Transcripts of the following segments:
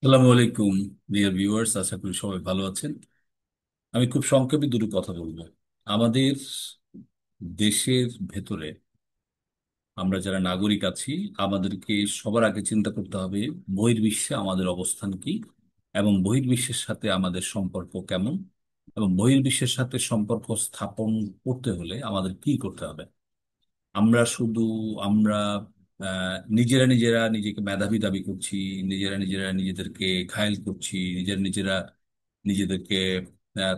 আসসালামু আলাইকুম dear viewers, আশা করি সবাই ভালো আছেন। আমি খুব সংক্ষেপে দুটো কথা বলবো। আমাদের দেশের ভেতরে আমরা যারা নাগরিক আছি, আমাদেরকে সবার আগে চিন্তা করতে হবে বহির্বিশ্বে আমাদের অবস্থান কি, এবং বহির্বিশ্বের সাথে আমাদের সম্পর্ক কেমন, এবং বহির্বিশ্বের সাথে সম্পর্ক স্থাপন করতে হলে আমাদের কি করতে হবে। আমরা শুধু আমরা নিজেরা নিজেরা নিজেকে মেধাবী দাবি করছি, নিজেরা নিজেরা নিজেদেরকে ঘায়েল করছি, নিজেরা নিজেরা নিজেদেরকে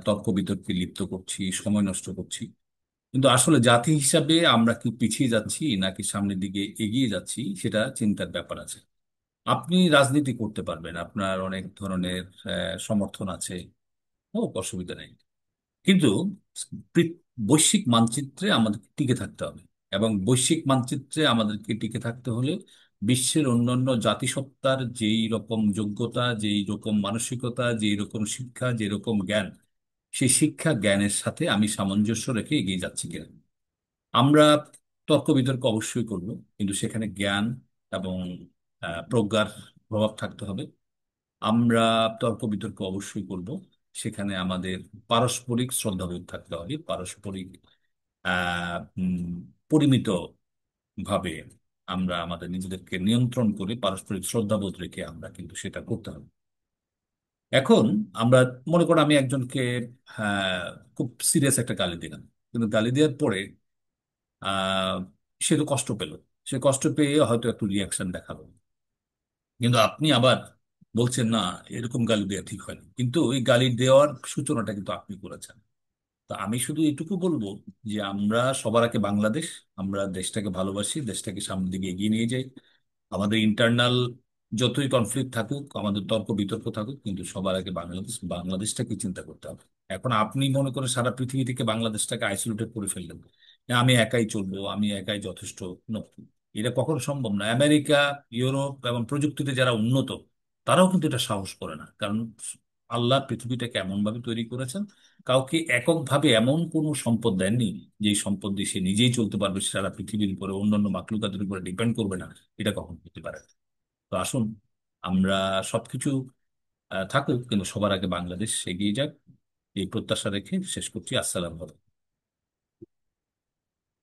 তর্ক বিতর্কে লিপ্ত করছি, সময় নষ্ট করছি। কিন্তু আসলে জাতি হিসাবে আমরা কি পিছিয়ে যাচ্ছি নাকি সামনের দিকে এগিয়ে যাচ্ছি, সেটা চিন্তার ব্যাপার আছে। আপনি রাজনীতি করতে পারবেন, আপনার অনেক ধরনের সমর্থন আছে, হোক, অসুবিধা নেই। কিন্তু পৃ- বৈশ্বিক মানচিত্রে আমাদেরকে টিকে থাকতে হবে, এবং বৈশ্বিক মানচিত্রে আমাদেরকে টিকে থাকতে হলে বিশ্বের অন্যান্য জাতিসত্তার যেই রকম যোগ্যতা, যেই রকম মানসিকতা, যেই রকম শিক্ষা, যেই রকম জ্ঞান, সেই শিক্ষা জ্ঞানের সাথে আমি সামঞ্জস্য রেখে এগিয়ে যাচ্ছি কিনা। আমরা তর্ক বিতর্ক অবশ্যই করব, কিন্তু সেখানে জ্ঞান এবং প্রজ্ঞার প্রভাব থাকতে হবে। আমরা তর্ক বিতর্ক অবশ্যই করব, সেখানে আমাদের পারস্পরিক শ্রদ্ধাবোধ থাকতে হবে, পারস্পরিক পরিমিত ভাবে আমরা আমাদের নিজেদেরকে নিয়ন্ত্রণ করে পারস্পরিক শ্রদ্ধাবোধ রেখে আমরা কিন্তু সেটা করতে হবে। এখন আমরা মনে করো আমি একজনকে হ্যাঁ খুব সিরিয়াস একটা গালি দিলাম, কিন্তু গালি দেওয়ার পরে আহ সে তো কষ্ট পেল, সে কষ্ট পেয়ে হয়তো একটু রিয়াকশন দেখালো, কিন্তু আপনি আবার বলছেন না, এরকম গালি দেওয়া ঠিক হয়নি, কিন্তু ওই গালি দেওয়ার সূচনাটা কিন্তু আপনি করেছেন। তো আমি শুধু এটুকু বলবো যে আমরা সবার আগে বাংলাদেশ, আমরা দেশটাকে ভালোবাসি, দেশটাকে সামনের দিকে এগিয়ে নিয়ে যাই। আমাদের ইন্টারনাল যতই কনফ্লিক্ট থাকুক, আমাদের তর্ক বিতর্ক থাকুক, কিন্তু সবার আগে বাংলাদেশ, বাংলাদেশটাকে চিন্তা করতে হবে। এখন আপনি মনে করেন সারা পৃথিবী থেকে বাংলাদেশটাকে আইসোলেটেড করে ফেললেন, আমি একাই চলবো, আমি একাই যথেষ্ট। No, এটা কখনো সম্ভব না। আমেরিকা, ইউরোপ এবং প্রযুক্তিতে যারা উন্নত, তারাও কিন্তু এটা সাহস করে না, কারণ আল্লাহ পৃথিবীটাকে এমন ভাবে তৈরি করেছেন, কাউকে এককভাবে এমন কোনো সম্পদ দেননি যে সম্পদ দিয়ে সে নিজেই চলতে পারবে, সারা পৃথিবীর উপরে অন্যান্য মাখলুকাতের উপরে ডিপেন্ড করবে না। এটা কখন হতে পারে? তো আসুন, আমরা সবকিছু থাকুক, কিন্তু সবার আগে বাংলাদেশ এগিয়ে যাক, এই প্রত্যাশা রেখে শেষ করছি। আসসালাম।